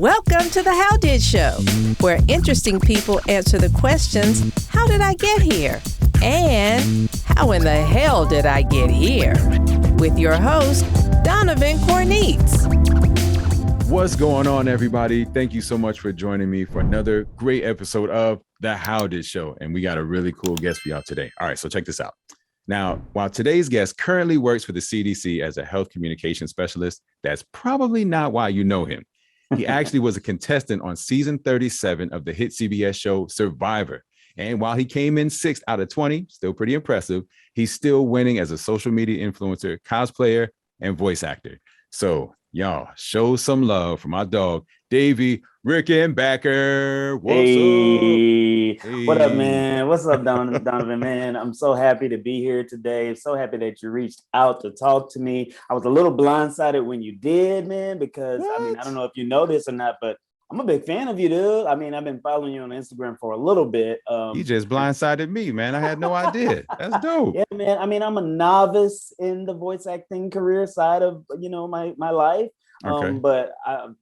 Welcome to the How Did Show, where interesting people answer the questions, how did I get here? And how in the hell did I get here? With your host, Donovan Corneets. What's going on, everybody? Thank you so much for joining me for another great episode of the How Did Show. And we got a really cool guest for y'all today. All right, so check this out. Now, while today's guest currently works for the CDC as a health communication specialist, that's probably not why you know him. He actually was a contestant on season 37 of the hit CBS show Survivor. And while he came in 6th out of 20, still pretty impressive, he's still winning as a social media influencer, cosplayer, and voice actor. So y'all show some love for my dog, Davie Rickenbacker. What's up? Hey, what up, man? What's up, Donovan, man? I'm so happy to be here today. So happy that you reached out to talk to me. I was a little blindsided when you did, man, because I don't know if you know this or not, but I'm a big fan of you, dude. I mean, I've been following you on Instagram for a little bit. You just blindsided me, man. I had no idea. That's dope. Yeah, man. I mean, I'm a novice in the voice acting career side of, my life. Okay. But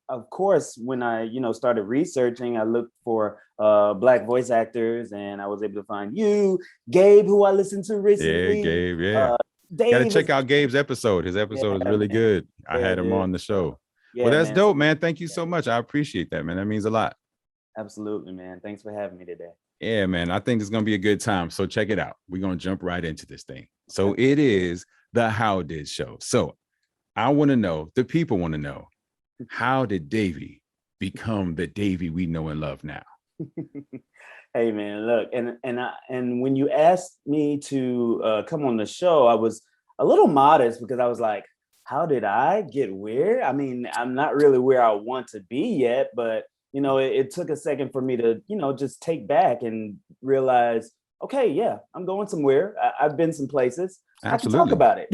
of course, when I, started researching, I looked for Black voice actors, and I was able to find you, Gabe, who I listened to recently. Yeah, Gabe. Yeah. Dave Got to check out Gabe's episode. His episode is really good. I had him on the show. Yeah, well, that's man. dope, man. Thank you so much. I appreciate that, man. That means a lot. Absolutely, man. Thanks for having me today. Yeah, man. I think it's going to be a good time. So check it out. We're going to jump right into this thing. So it is the How Did Show. So I want to know, the people want to know, how did Davie become the Davie we know and love now? Hey, man, look, and when you asked me to come on the show, I was a little modest because I was like, how did I get where? I mean, I'm not really where I want to be yet, but, it took a second for me to, just take back and realize, okay, yeah, I'm going somewhere. I've been some places. Absolutely. I can talk about it.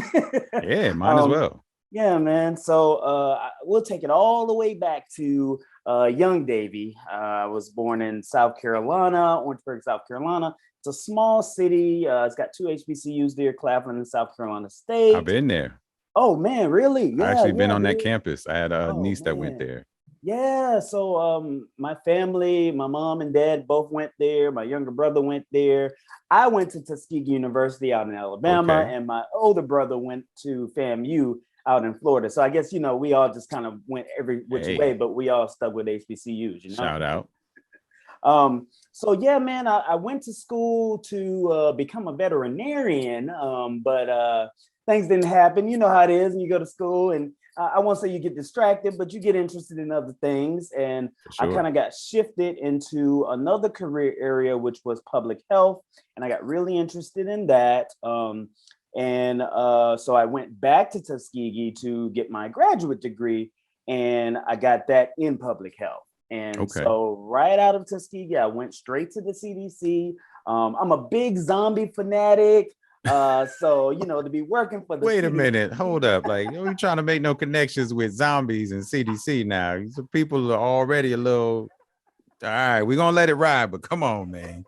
Yeah, might as well. Yeah, man. So we'll take it all the way back to young Davie. I was born in South Carolina, Orangeburg, South Carolina. It's a small city. It's got 2 HBCUs there, Claflin and South Carolina State. I've been there. Oh, man, really? Yeah, I actually been on dude. that campus. I had a niece that went there. Yeah, so my family, my mom and dad both went there. My younger brother went there. I went to Tuskegee University out in Alabama, and my older brother went to FAMU out in Florida. So I guess, we all just kind of went every which way, but we all stuck with HBCUs, Shout out. So yeah, man, I went to school to become a veterinarian, but things didn't happen. You know how it is when you go to school, and I won't say you get distracted, but you get interested in other things. And Sure. I kind of got shifted into another career area, which was public health. And I got really interested in that. So I went back to Tuskegee to get my graduate degree, and I got that in public health. And so right out of Tuskegee, I went straight to the CDC. I'm a big zombie fanatic. So, to be working for the Wait a CDC. minute, hold up. Like, you trying to make no connections with zombies and CDC now. Some people are already a little, all right, we're going to let it ride, but come on, man.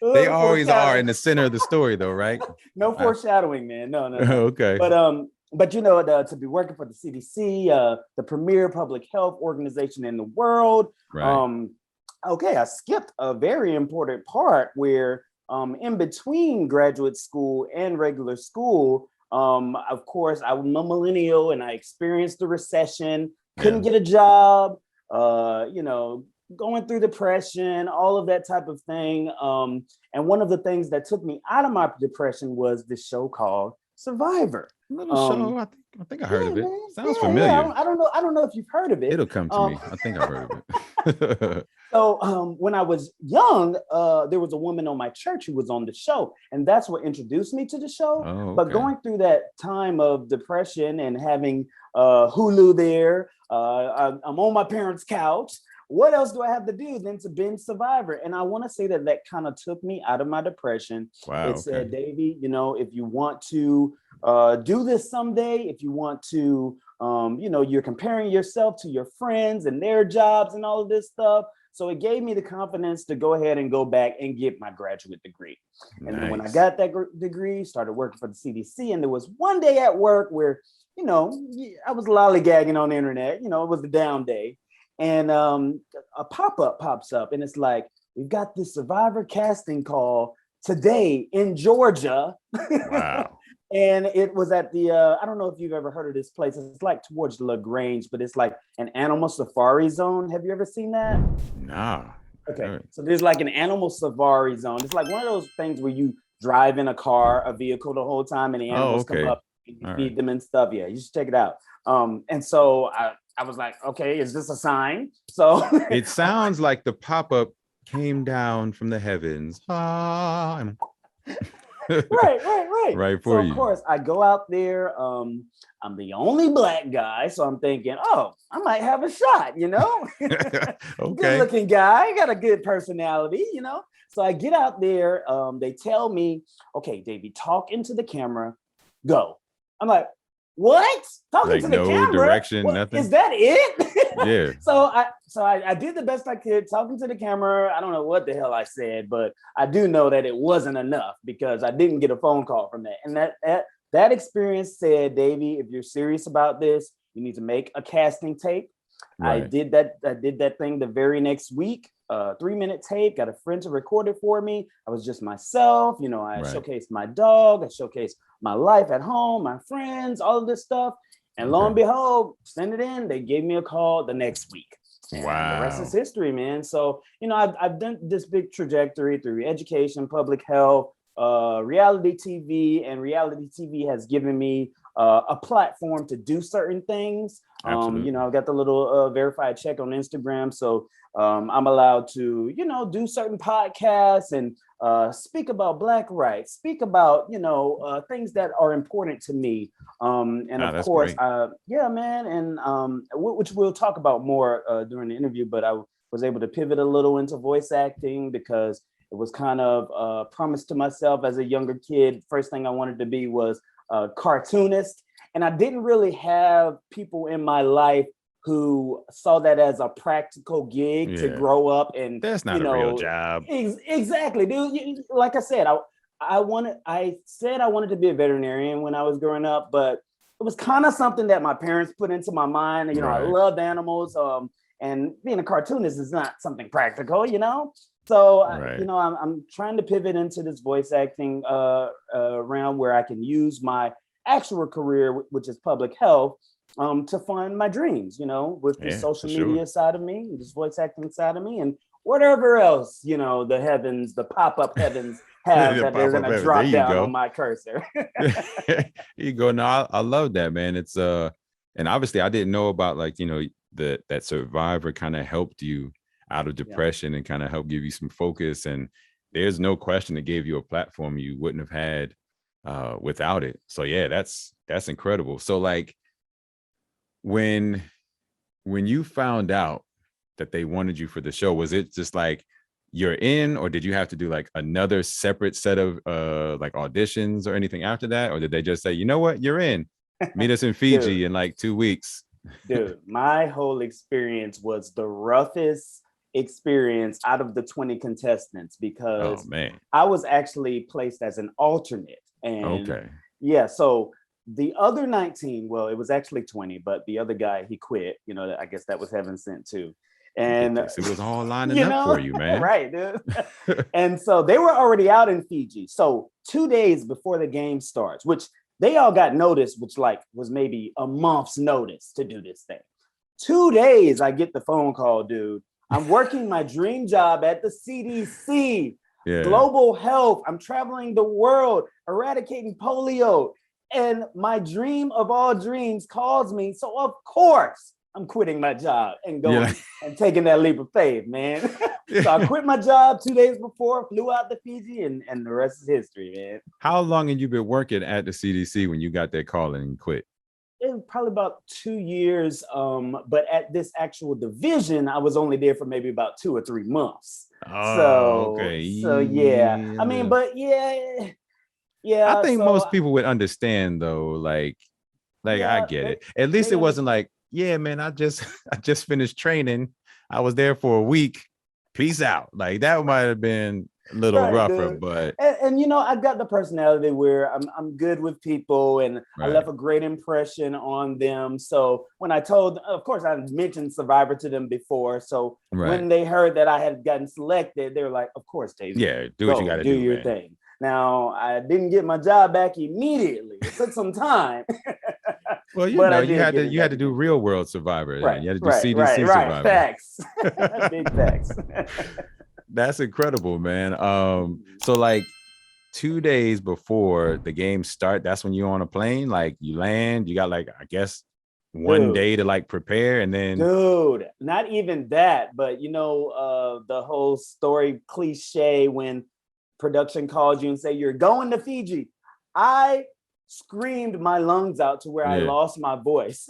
They always are in the center of the story, though, right? No foreshadowing, man. No. Okay. But to be working for the CDC, the premier public health organization in the world. Right. I skipped a very important part where in between graduate school and regular school, of course, I'm a millennial and I experienced the recession, couldn't get a job, going through depression, all of that type of thing. And one of the things that took me out of my depression was this show called Survivor. Little show. I think I heard of it. Man. Sounds familiar. Yeah, I don't know if you've heard of it. It'll come to me. I think I heard of it. So when I was young, there was a woman on my church who was on the show, and that's what introduced me to the show. Oh, okay. But going through that time of depression and having Hulu there, I'm on my parents' couch. What else do I have to do than to binge Survivor? And I want to say that kind of took me out of my depression. Wow. It said, Davie, if you want to do this someday, if you want to, you're comparing yourself to your friends and their jobs and all of this stuff. So it gave me the confidence to go ahead and go back and get my graduate degree. And then when I got that degree, started working for the CDC. And there was one day at work where I was lollygagging on the internet. It was a down day, and a pop-up pops up, and it's like, we've got this Survivor casting call today in Georgia. Wow. And it was at the I don't know if you've ever heard of this place. It's like towards LaGrange, but it's like an animal safari zone. Have you ever seen that? Nah. Okay, so there's like an animal safari zone. It's like one of those things where you drive in a vehicle the whole time, and the animals come up and you feed them and stuff. Yeah, you should check it out. And so I was like, okay, is this a sign? So it sounds like the pop-up came down from the heavens. Right For you. Of course, I go out there. I'm the only black guy, so I'm thinking, oh, I might have a shot, Okay. Good looking guy, got a good personality, So I get out there. They tell me, okay, Davie, talk into the camera, go. I'm like, what? Talking to the camera? Direction, nothing. Is that it? Yeah. So I did the best I could talking to the camera. I don't know what the hell I said, but I do know that it wasn't enough because I didn't get a phone call from that. And that experience said, Davie, if you're serious about this, you need to make a casting tape. Right. I did that thing the very next week. 3-minute tape, got a friend to record it for me. I was just myself, I showcased my dog, I showcased my life at home, my friends, all of this stuff. And lo and behold, send it in. They gave me a call the next week. And wow. The rest is history, man. So, I've done this big trajectory through education, public health, reality TV, and reality TV has given me a platform to do certain things. I've got the little verified check on Instagram. So I'm allowed to, do certain podcasts and speak about Black rights, speak about, things that are important to me. And of course, yeah, man. And which we'll talk about more during the interview, but I was able to pivot a little into voice acting because it was kind of promised to myself as a younger kid. First thing I wanted to be was a cartoonist. And I didn't really have people in my life who saw that as a practical gig to grow up. And that's not a real job. Exactly, dude. Like I said, I said I wanted to be a veterinarian when I was growing up, but it was kind of something that my parents put into my mind. I loved animals. And being a cartoonist is not something practical, So, I'm trying to pivot into this voice acting realm where I can use my actual career, which is public health, to fund my dreams, with the social media side of me, this voice acting side of me, and whatever else, the heavens, the pop-up heavens have that they're going to drop down on my cursor. There you go. No, I love that, man. It's and obviously I didn't know about that Survivor kind of helped you out of depression and kind of helped give you some focus. And there's no question it gave you a platform you wouldn't have had without it. So yeah, that's incredible. So when you found out that they wanted you for the show, was it just like you're in, or did you have to do another separate set of auditions or anything after that? Or did they just say, you know what, you're in, meet us in Fiji in 2 weeks? Dude, my whole experience was the roughest experience out of the 20 contestants because I was actually placed as an alternate. And so the other 19, well, it was actually 20, but the other guy, he quit. I guess that was heaven sent too. And it was all lining up for you, man. Right, dude. And so they were already out in Fiji. So 2 days before the game starts, which they all got notice, which was maybe a month's notice to do this thing. 2 days, I get the phone call, dude. I'm working my dream job at the CDC, global health. I'm traveling the world, eradicating polio. And my dream of all dreams calls me. So of course, I'm quitting my job and going and taking that leap of faith, man. So I quit my job 2 days before, flew out to Fiji, and the rest is history, man. How long had you been working at the CDC when you got that call and quit? It was probably about 2 years. But at this actual division, I was only there for maybe about 2 or 3 months. Oh, So yeah. I mean, but yeah. I think most people would understand though. I get it. At least it wasn't yeah, man, I just finished training. I was there for a week. Peace out. That might have been a little Right, rougher, dude. but And I've got the personality where I'm good with people, and I right. left a great impression on them. So when I told, of course, I mentioned Survivor to them before. So Right. when they heard that I had gotten selected, they were like, "Of course, Davie, Yeah, do what you got to do your man. thing." Now I didn't get my job back immediately. It took some time. Well, But I you did had get to it you had back to do eventually. real world Survivor. Right, You had to do right, CDC Survivor. Facts. Big facts. That's incredible, man. So like 2 days before the game start, that's when you're on a plane. Like you land, you got like I guess one day to like prepare, and then not even that, but the whole story cliche when production calls you and say you're going to Fiji. I screamed my lungs out to where I lost my voice.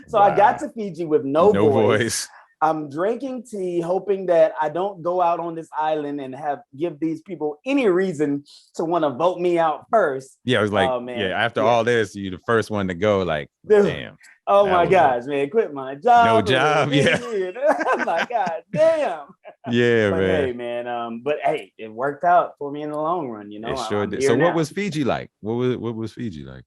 So I got to Fiji with no voice. I'm drinking tea, hoping that I don't go out on this island and give these people any reason to want to vote me out first. Yeah, it was like, after all this, you the first one to go. Like, damn. Oh my gosh, man! Quit my job. No job. Yeah. I'm like, God damn. Yeah, but man. Hey, man. But hey, it worked out for me in the long run. It sure did. So, what was Fiji like? What was Fiji like?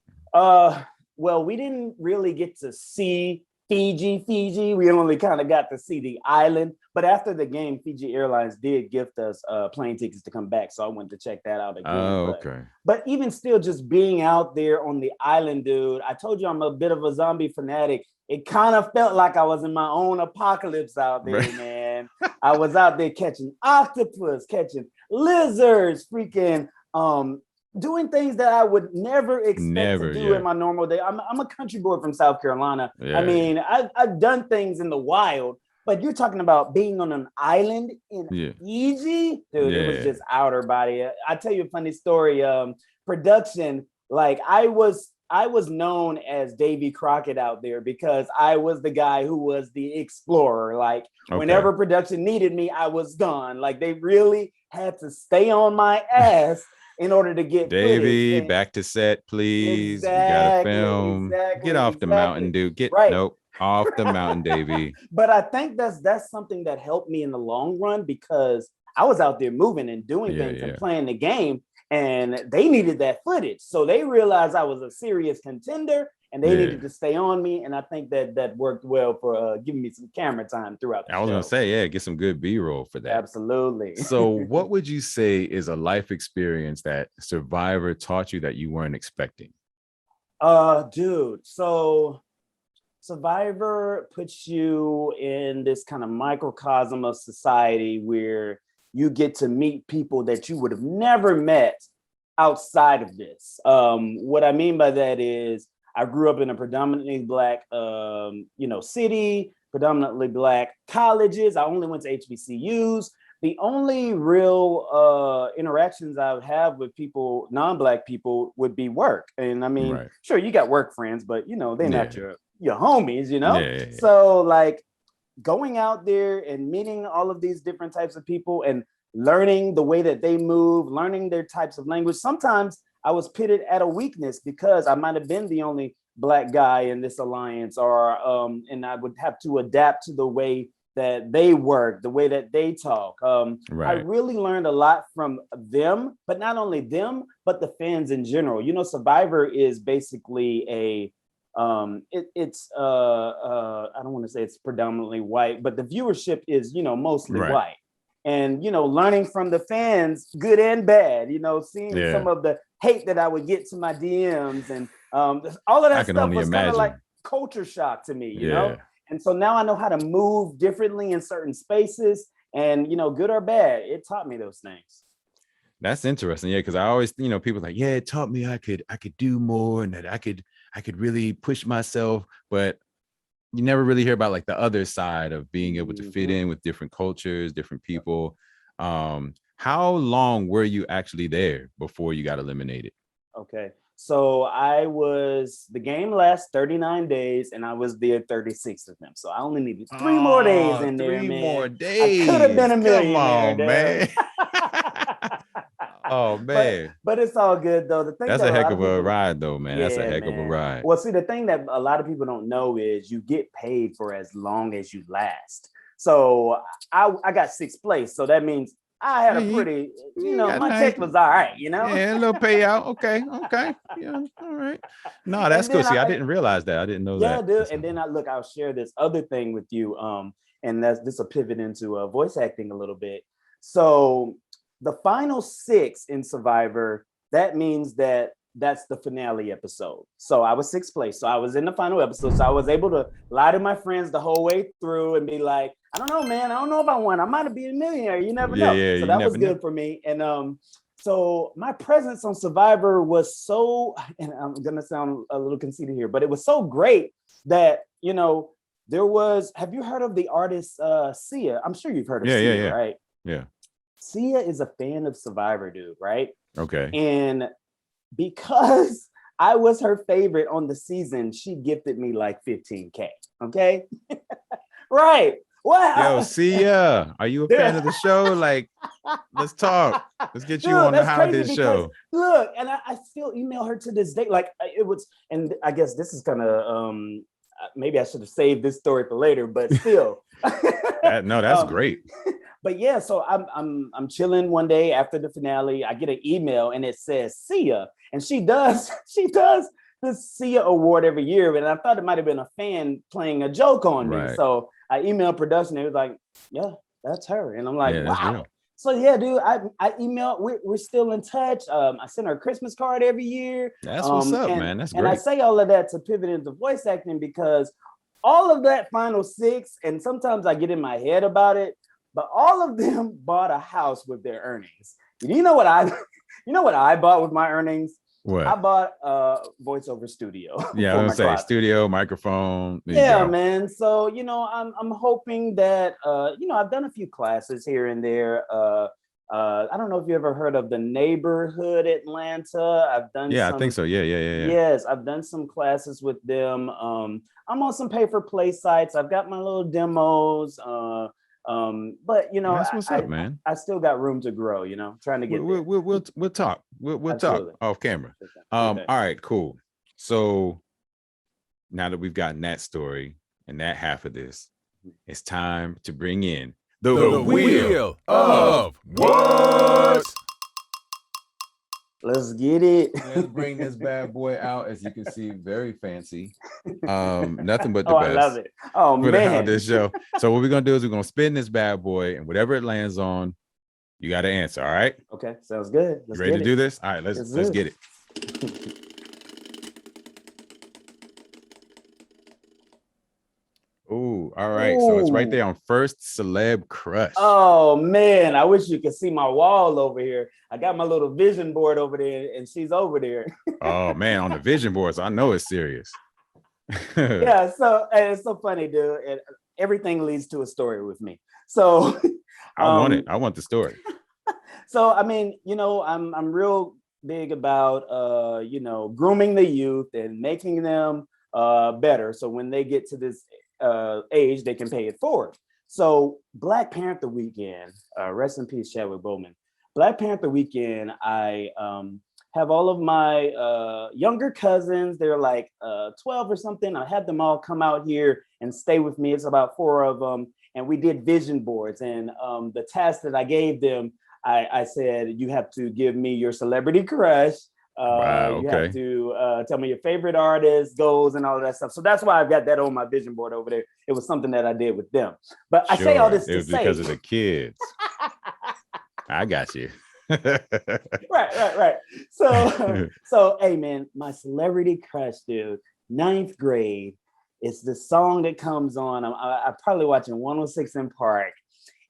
Well, we didn't really get to see Fiji. We only kind of got to see the island. But after the game, Fiji Airlines did gift us plane tickets to come back. So I went to check that out again. Oh, okay. But even still, just being out there on the island, dude, I told you I'm a bit of a zombie fanatic. It kind of felt like I was in my own apocalypse out there, man. I was out there catching octopus, catching lizards, freaking doing things that I would never expect to do in my normal day. I'm a country boy from South Carolina. I mean, I've done things in the wild, but you're talking about being on an island in Fiji, dude. It was just outer body. I tell you a funny story. Production, like I was known as Davy Crockett out there because I was the guy who was the explorer. Like whenever production needed me, I was gone. Like they really had to stay on my ass in order to get Davey, back to set, please. We gotta film. Get off the mountain, dude. Off the mountain, Davey. But I think that's something that helped me in the long run because I was out there moving and doing things and playing the game, and they needed that footage. So they realized I was a serious contender and they needed to stay on me. And I think that worked well for giving me some camera time throughout the show. I was going to say, get some good B-roll for that. Absolutely. So what would you say is a life experience that Survivor taught you that you weren't expecting? Dude, so Survivor puts you in this kind of microcosm of society where you get to meet people that you would have never met outside of this. What I mean by that is I grew up in a predominantly Black, city, predominantly Black colleges. I only went to HBCUs. The only real interactions I would have with people, non-Black people, would be work. And I mean, sure, you got work friends, but they're not your homies, So like going out there and meeting all of these different types of people and learning the way that they move, learning their types of language. Sometimes I was pitted at a weakness because I might have been the only Black guy in this alliance, or and I would have to adapt to the way that they work, the way that they talk. I really learned a lot from them, but not only them, but the fans in general. Survivor is basically a it's I don't want to say it's predominantly white, but the viewership is mostly white. And learning from the fans, good and bad, seeing some of the hate that I would get to my DMs and all of that stuff was kind of like culture shock to me, you know. And so now I know how to move differently in certain spaces, and good or bad, it taught me those things. That's interesting, because I always, people like, it taught me I could do more and that I could really push myself, but you never really hear about like the other side of being able to fit in with different cultures, different people. How long were you actually there before you got eliminated? Okay. So the game lasts 39 days and I was there 36 of them. So I only needed 3 more days in there, man. 3 more days. I could have been a millionaire. Come on, man. Oh man. But it's all good though. That's a heck of a ride though, man. That's a heck of a ride. Well, see, the thing that a lot of people don't know is you get paid for as long as you last. So I got 6th place. So that means I had a pretty, my nice. check was all right, Yeah, a little payout. Okay. Yeah, all right. No, that's cool. See, I didn't realize that. I didn't know that. Yeah, dude. And then I'll share this other thing with you. And this will pivot into voice acting a little bit. So the final 6 in Survivor, that means that's the finale episode. So I was 6th place. So I was in the final episode. So I was able to lie to my friends the whole way through and be like, I don't know, man. I don't know if I won. I might have been a millionaire. You never know. Yeah, so that was good for me. And so my presence on Survivor was so, and I'm going to sound a little conceited here, but it was so great that, there was, have you heard of the artist Sia? I'm sure you've heard of Sia, right? Yeah. Sia is a fan of Survivor, dude, right? Okay. And because I was her favorite on the season, she gifted me like $15K. Okay. Right. Wow. Yo, Sia, are you a fan of the show? Like, let's talk. Let's get you on the How Did show. Look, and I still email her to this day. Like it was, and I guess this is gonna maybe I should have saved this story for later, but still. That's great. But yeah, so I'm chilling one day after the finale. I get an email and it says Sia, and she does this Sia award every year, and I thought it might have been a fan playing a joke on me. So I emailed production. It was like, yeah, that's her, and I'm like, wow. Real. So yeah, dude, I emailed. We're still in touch. I send her a Christmas card every year. That's what's up, man. That's great. And I say all of that to pivot into voice acting because all of that final 6, and sometimes I get in my head about it, but all of them bought a house with their earnings. You know what I bought with my earnings? What? I bought a voiceover studio. Yeah, I was gonna say studio, microphone. Yeah, man. So I'm hoping that I've done a few classes here and there. I don't know if you ever heard of the Neighborhood Atlanta. I've done. Yeah, I think so. Yeah. Yes, I've done some classes with them. I'm on some pay-for-play sites. I've got my little demos. But that's what's up, man. I still got room to grow, trying to get we'll talk. We'll talk off camera. All right, cool. So now that we've gotten that story and that half of this, it's time to bring in the Wheel of What? Let's get it. Let's bring this bad boy out. As you can see, very fancy. Nothing but the best. I love it. Oh, man. This show. So what we're going to do is we're going to spin this bad boy, and whatever it lands on, you got to answer, all right? Okay, sounds good. Let's ready to do this? All right, let's get it. Ooh, all right. Ooh. So it's right there on first celeb crush. Oh man, I wish you could see my wall over here. I got my little vision board over there, and she's over there. Oh man, on the vision board, so I know it's serious. Yeah, so it's so funny, dude. And everything leads to a story with me. So I want it. I want the story. So I mean, I'm real big about grooming the youth and making them better. So when they get to this age, they can pay it forward. So Black Panther weekend, rest in peace, Chadwick Boseman. Black Panther weekend, I have all of my younger cousins. They're like 12 or something. I had them all come out here and stay with me. It's about 4 of them. And we did vision boards. And the task that I gave them, I said, you have to give me your celebrity crush. Wow, you have to tell me your favorite artist, goals, and all of that stuff. So that's why I've got that on my vision board over there. It was something that I did with them. But I say all this to say, because of the kids. I got you. Right. So hey man, my celebrity crush, dude, 9th grade. It's the song that comes on. I'm probably watching 106 in Park,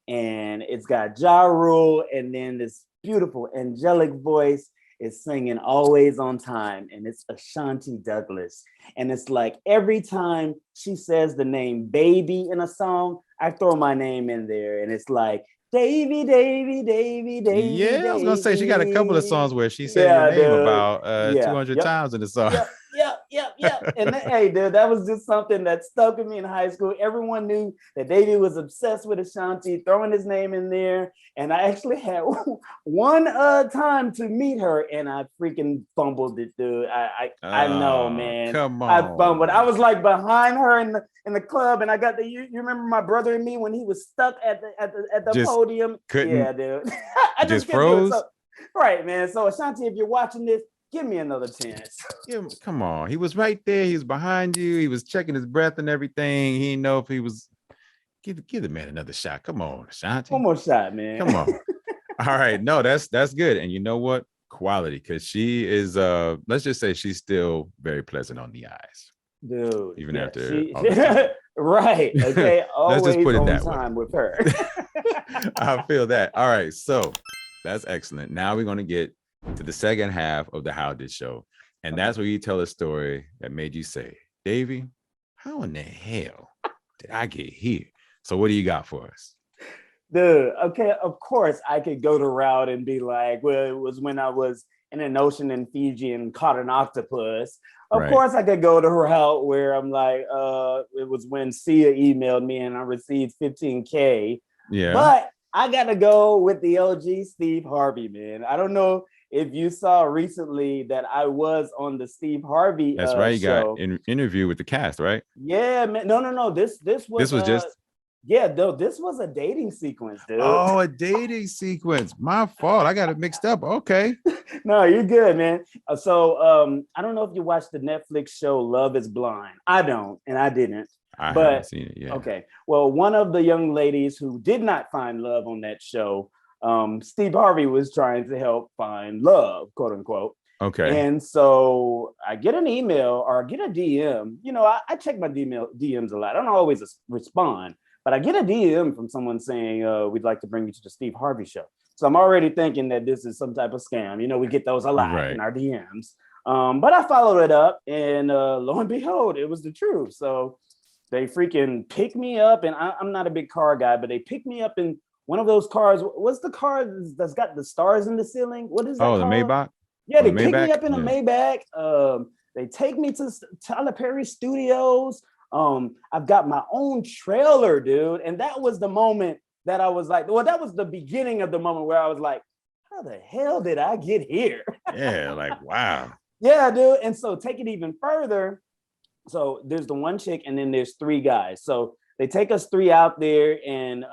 and it's got Ja Rule, and then this beautiful angelic voice is singing Always on Time, and it's Ashanti Douglas. And it's like every time she says the name baby in a song, I throw my name in there, and it's like Davie. Yeah, I was gonna say she got a couple of songs where she said your name about 200 times in the song. Yep. And hey, dude, that was just something that stuck with me in high school. Everyone knew that Davie was obsessed with Ashanti, throwing his name in there. And I actually had one time to meet her, and I freaking fumbled it, dude. I know, man. Come on, I fumbled. I was like behind her in the club, and I got you remember my brother and me when he was stuck at the podium? Yeah, dude. I just froze. Right, man. So Ashanti, if you're watching this, give me another chance. Come on. He was right there. He was behind you. He was checking his breath and everything. He didn't know if he was. Give the man another shot. Come on, Ashanti. One more shot, man. Come on. All right. No, that's good. And you know what? Quality, because she is let's just say she's still very pleasant on the eyes. Dude. Even after right. Okay. Always let's just put it on that time way. with her. I feel that. All right. So that's excellent. Now we're going to get to the second half of the How Did Show. And that's where you tell a story that made you say, Davie, how in the hell did I get here? So what do you got for us? Dude, okay, of course I could go the route and be like, well, it was when I was in an ocean in Fiji and caught an octopus. Of course I could go the route where I'm like, it was when Sia emailed me and I received $15K. Yeah. But I gotta go with the OG Steve Harvey, man. I don't know if you saw recently that I was on the Steve Harvey That's right. You show. got an interview with the cast, right? Yeah, man. No. This was just. Yeah, though this was a dating sequence, dude. Oh, a dating sequence. My fault. I got it mixed up. Okay. No, you're good, man. So I don't know if you watched the Netflix show Love is Blind. I don't, and I didn't. I haven't seen it yet. Okay. Well, one of the young ladies who did not find love on that show, Steve Harvey was trying to help find love, quote unquote. Okay. And so I get an email or get a DM. You know, I check my DMs a lot. I don't always respond. But I get a DM from someone saying, we'd like to bring you to the Steve Harvey show. So I'm already thinking that this is some type of scam. You know, we get those a lot in our DMs. But I followed it up and lo and behold, it was the truth. So they freaking picked me up, and I'm not a big car guy, but they picked me up in one of those cars. What's the car that's got the stars in the ceiling? What is that called? The Maybach? Yeah, they picked me up in a Maybach. They take me to Tyler Perry Studios. I've got my own trailer, dude. And that was the moment that I was like, well, that was the beginning of the moment where I was like, how the hell did I get here? Yeah, like, wow. Yeah, dude. And so take it even further. So there's the one chick and then there's three guys. So they take us three out there and,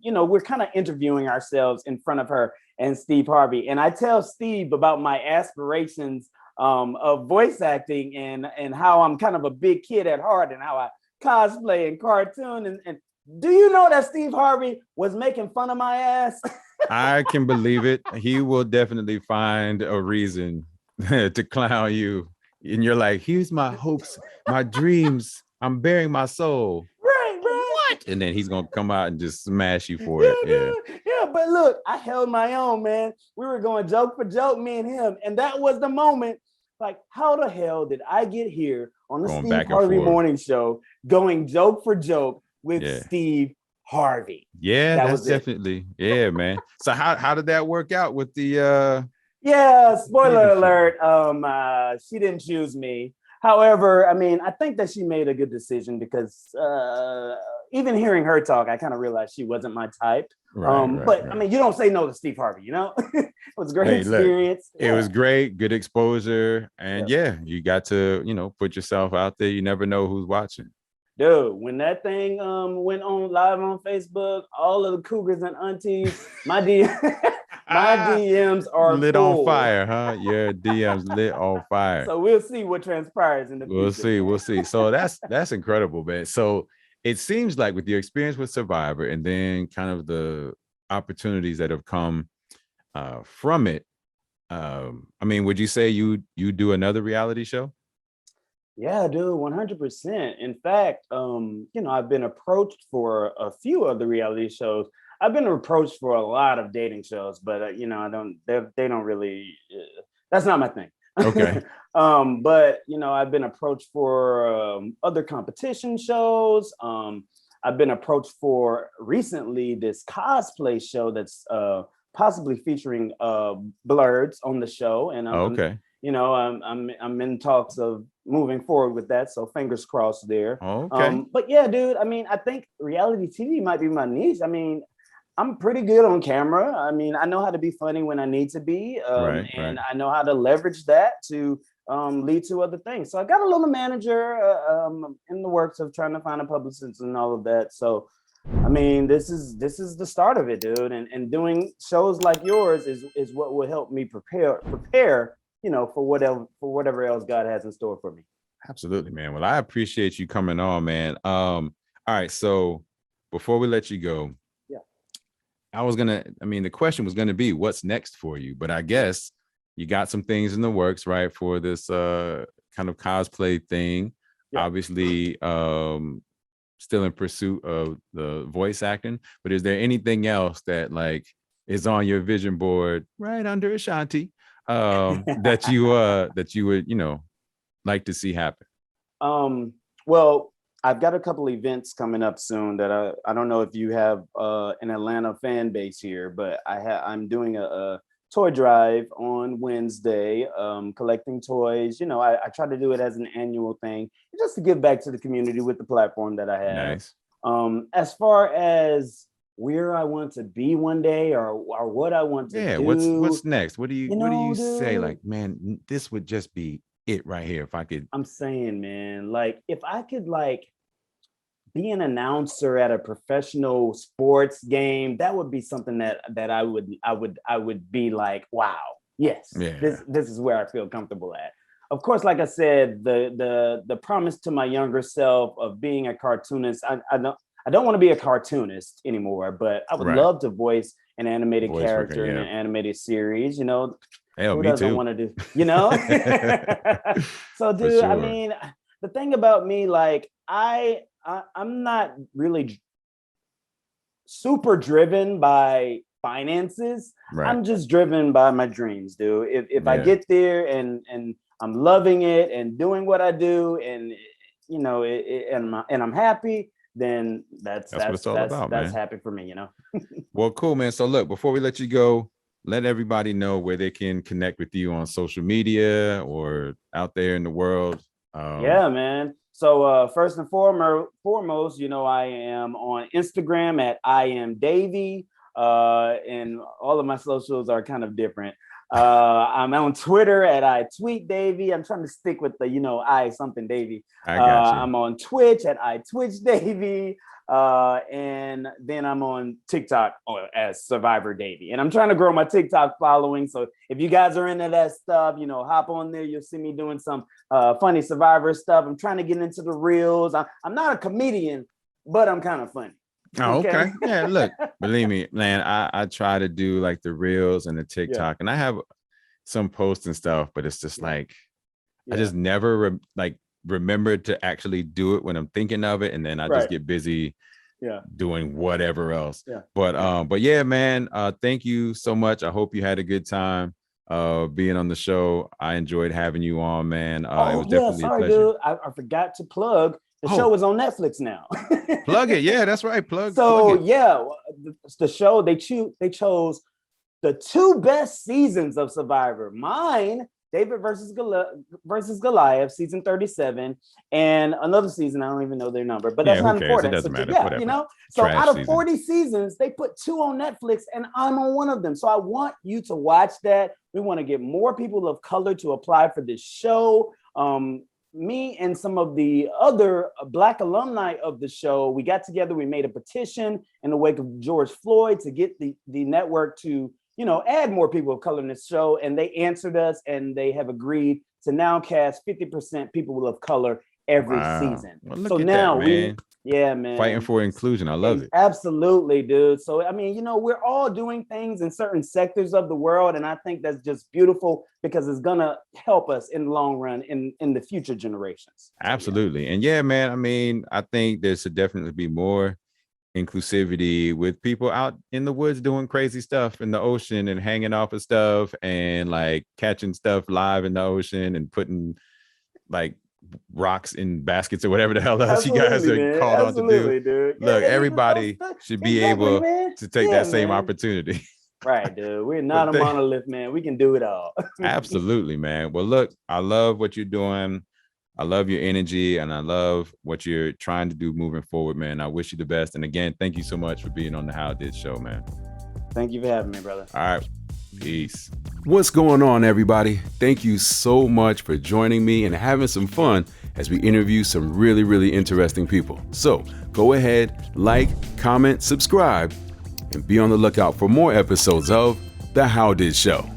you know, we're kind of interviewing ourselves in front of her and Steve Harvey. And I tell Steve about my aspirations of voice acting and how I'm kind of a big kid at heart and how I cosplay and cartoon. And do you know that Steve Harvey was making fun of my ass? I can believe it. He will definitely find a reason to clown you. And you're like, here's my hopes, my dreams. I'm bearing my soul. Right. What? And then he's going to come out and just smash you for it. Yeah, but look, I held my own, man. We were going joke for joke, me and him. And that was the moment. Like, how the hell did I get here on the Steve Harvey morning show going joke for joke with Steve Harvey? Yeah, that's definitely, man. So how did that work out with the spoiler alert, she didn't choose me. However, I mean, I think that she made a good decision because even hearing her talk, I kind of realized she wasn't my type. But I mean, you don't say no to Steve Harvey, you know? It was a great experience. Look, it was great, good exposure. And you got to, you know, put yourself out there. You never know who's watching. Dude, when that thing went on live on Facebook, all of the cougars and aunties, my DMs are lit full. On fire, huh? Your DMs lit on fire. So we'll see what transpires in the future. We'll see. So that's incredible, man. So it seems like with your experience with Survivor and then kind of the opportunities that have come from it, I mean, would you say you do another reality show? Yeah, dude, 100%. In fact, you know, I've been approached for a few of the reality shows. I've been approached for a lot of dating shows, but you know, they don't really. That's not my thing. Okay. But you know, I've been approached for other competition shows. I've been approached for recently this cosplay show that's possibly featuring Blurds on the show, and okay. You know, I'm in talks of moving forward with that. So fingers crossed there. Okay. But yeah, dude, I mean, I think reality TV might be my niche. I mean, I'm pretty good on camera. I mean, I know how to be funny when I need to be. Right. I know how to leverage that to lead to other things. So I got a little manager in the works of trying to find a publicist and all of that. So I mean, this is the start of it, dude. And doing shows like yours is what will help me prepare, for whatever else God has in store for me. Absolutely, man. Well, I appreciate you coming on, man. All right. So before we let you go, the question was gonna be what's next for you, but I guess you got some things in the works, right? For this kind of cosplay thing. Yeah. Obviously, still in pursuit of the voice acting, but is there anything else that like is on your vision board right under Ashanti that you would like to see happen? Well, I've got a couple events coming up soon that I don't know if you have an Atlanta fan base here, but I'm doing a toy drive on Wednesday, collecting toys. I try to do it as an annual thing just to give back to the community with the platform that I have. Nice. As far as where I want to be one day or what I want to do. What's next? What do you say? Like, man, this would just be it right here. If I could. I'm saying, man, like if I could like be an announcer at a professional sports game, that would be something that I would be like, wow, yes, this is where I feel comfortable at. Of course, like I said, the promise to my younger self of being a cartoonist, I don't want to be a cartoonist anymore, but I would love to voice an animated character in an animated series. Hell, who me doesn't too. want to do, So, dude, sure. I mean, the thing about me, like I'm not really super driven by finances. Right. I'm just driven by my dreams, dude. If I get there and I'm loving it and doing what I do and and I'm happy, then that's what it's all about, man. That's happy for me, Well, cool, man. So look, before we let you go, let everybody know where they can connect with you on social media or out there in the world. Yeah, man. So first and foremost, I am on Instagram at I am Davie, and all of my socials are kind of different. I'm on Twitter at I tweet Davie. I'm trying to stick with the I something Davie. I got you. I'm on Twitch at I Twitch Davie. And then I'm on TikTok as Survivor Davie, and I'm trying to grow my TikTok following. So if you guys are into that stuff, hop on there. You'll see me doing some funny Survivor stuff. I'm trying to get into the reels. I'm not a comedian, but I'm kind of funny. Oh, okay. Yeah, look, believe me, man, I try to do like the reels and the TikTok, and I have some posts and stuff, but it's just like I just never remember to actually do it when I'm thinking of it, and then I just get busy doing whatever else. But yeah, man, thank you so much. I hope you had a good time being on the show. I enjoyed having you on, man. It was definitely a pleasure. Dude, I forgot to plug the show is on Netflix now. Plug it. Yeah, that's right. Plug it. The show, they chose the 2 best seasons of Survivor. Mine, David versus Goliath, season 37, and another season, I don't even know their number, but that's not important. It doesn't matter. So out of 40 seasons, they put 2 on Netflix, and I'm on one of them. So I want you to watch that. We want to get more people of color to apply for this show. Me and some of the other Black alumni of the show, we got together, we made a petition in the wake of George Floyd to get the network to add more people of color in this show. And they answered us, and they have agreed to now cast 50% people of color every season. Well, look at now that, man. Fighting for inclusion. I love it. Absolutely, dude. So, I mean, we're all doing things in certain sectors of the world. And I think that's just beautiful because it's going to help us in the long run in the future generations. Absolutely. And yeah, man, I mean, I think there should definitely be more inclusivity with people out in the woods doing crazy stuff in the ocean and hanging off of stuff and like catching stuff live in the ocean and putting like rocks in baskets or whatever the hell else you guys are called on to do. Dude. Look, everybody should be able to take that same opportunity. Right, dude. We're not a monolith, man. We can do it all. Absolutely, man. Well, look, I love what you're doing. I love your energy and I love what you're trying to do moving forward, man. I wish you the best. And again, thank you so much for being on the How Did Show, man. Thank you for having me, brother. All right. Peace. What's going on, everybody? Thank you so much for joining me and having some fun as we interview some really, really interesting people. So go ahead, like, comment, subscribe, and be on the lookout for more episodes of The How Did Show.